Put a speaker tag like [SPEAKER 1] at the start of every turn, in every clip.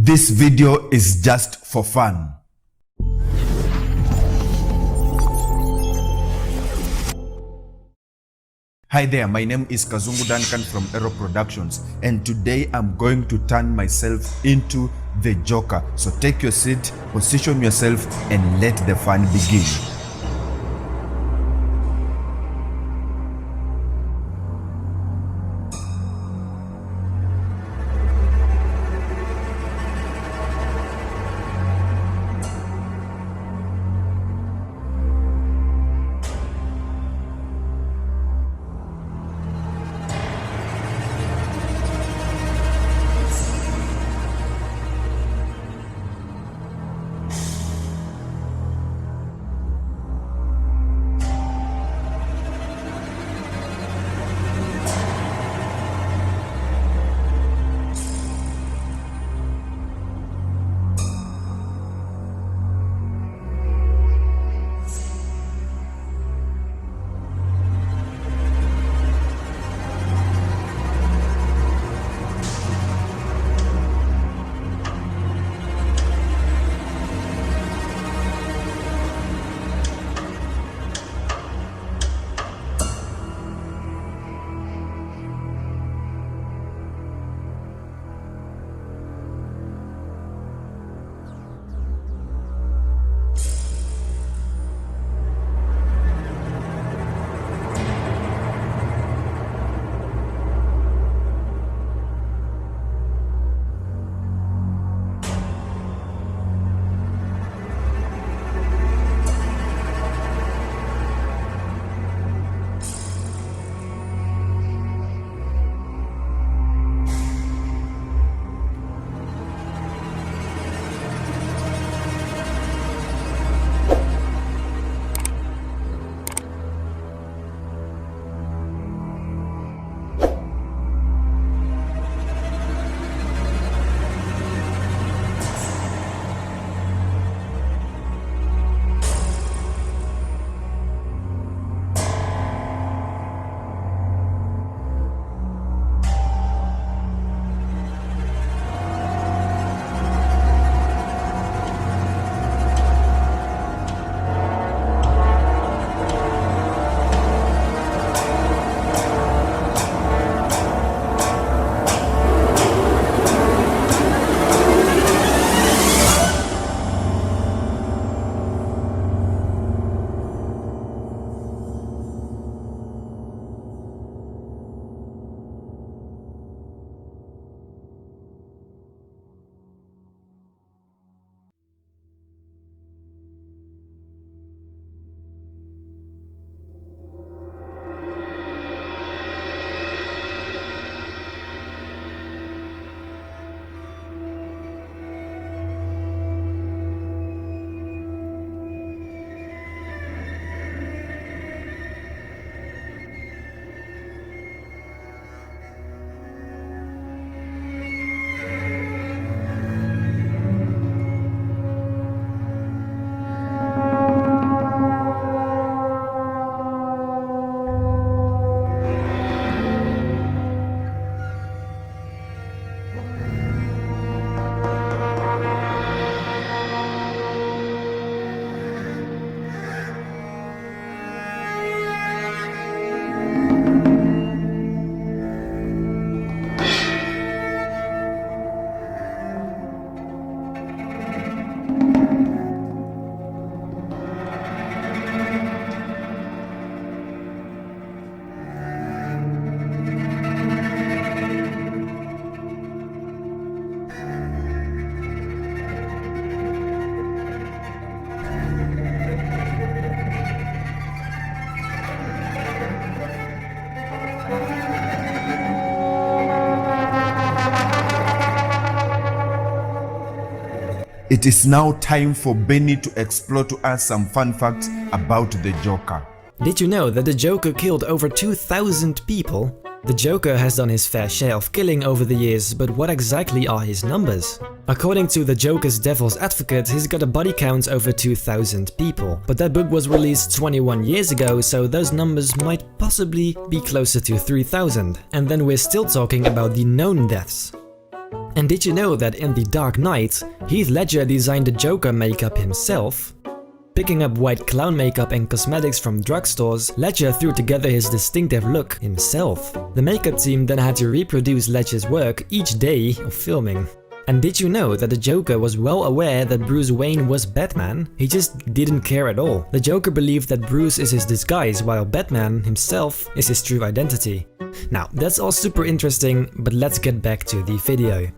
[SPEAKER 1] This video is just for fun. Hi there, my name is Kazungu Duncan from Ero Productions, and today I'm going to turn myself into the Joker. So take your seat, position yourself, and let the fun begin. It is now time for Benny to explore to us some fun facts about the Joker.
[SPEAKER 2] Did you know that the Joker killed over 2,000 people? The Joker has done his fair share of killing over the years, but what exactly are his numbers? According to the Joker's Devil's Advocate, he's got a body count over 2,000 people. But that book was released 21 years ago, so those numbers might possibly be closer to 3,000. And then we're still talking about the known deaths. And did you know that in The Dark Knight, Heath Ledger designed the Joker makeup himself? Picking up white clown makeup and cosmetics from drugstores, Ledger threw together his distinctive look himself. The makeup team then had to reproduce Ledger's work each day of filming. And did you know that the Joker was well aware that Bruce Wayne was Batman? He just didn't care at all. The Joker believed that Bruce is his disguise while Batman himself is his true identity. Now, that's all super interesting, but let's get back to the video.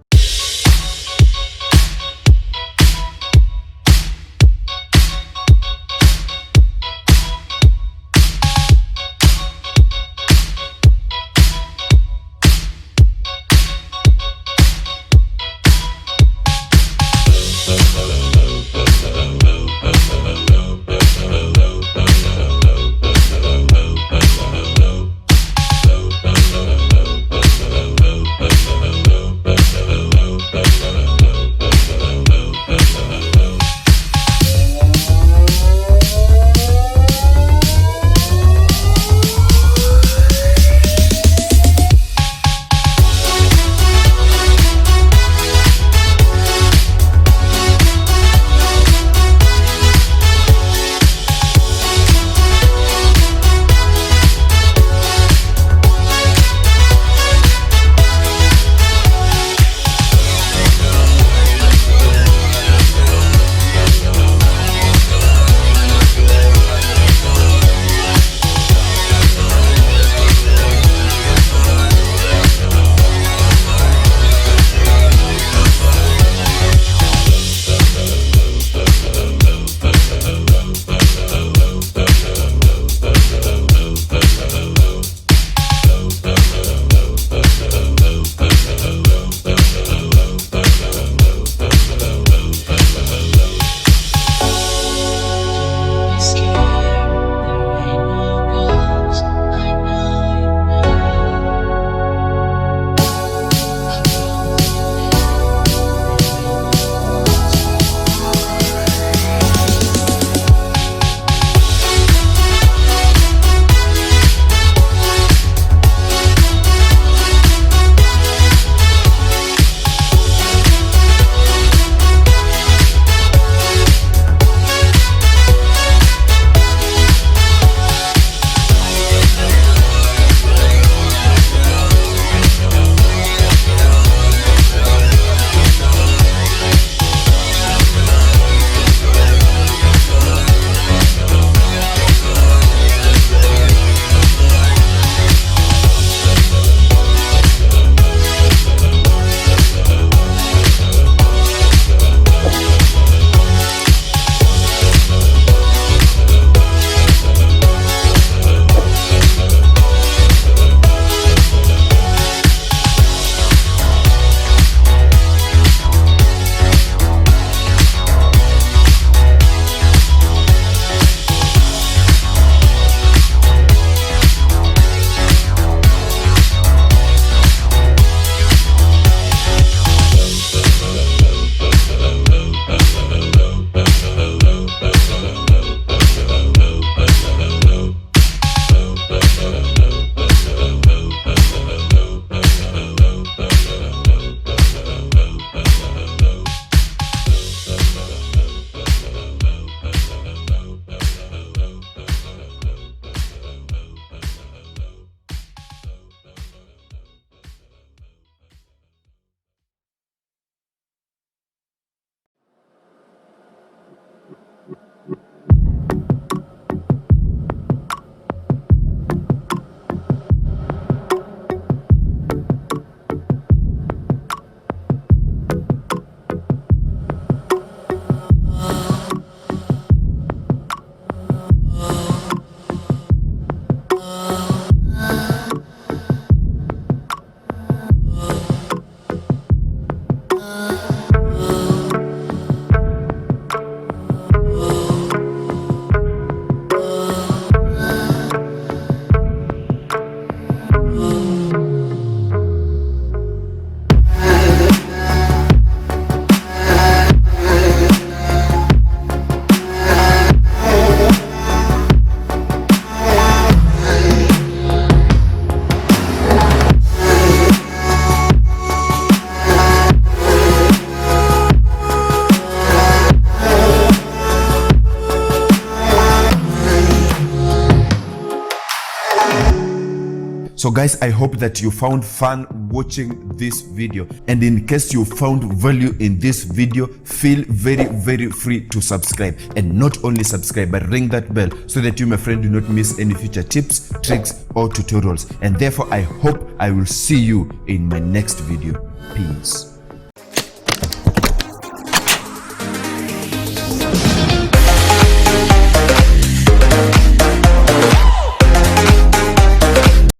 [SPEAKER 1] So guys, I hope that you found fun watching this video, and in case you found value in this video, feel very free to subscribe, and not only subscribe but ring that bell so that you, my friend, do not miss any future tips, tricks or tutorials. And therefore I hope I will see you in my next video. Peace.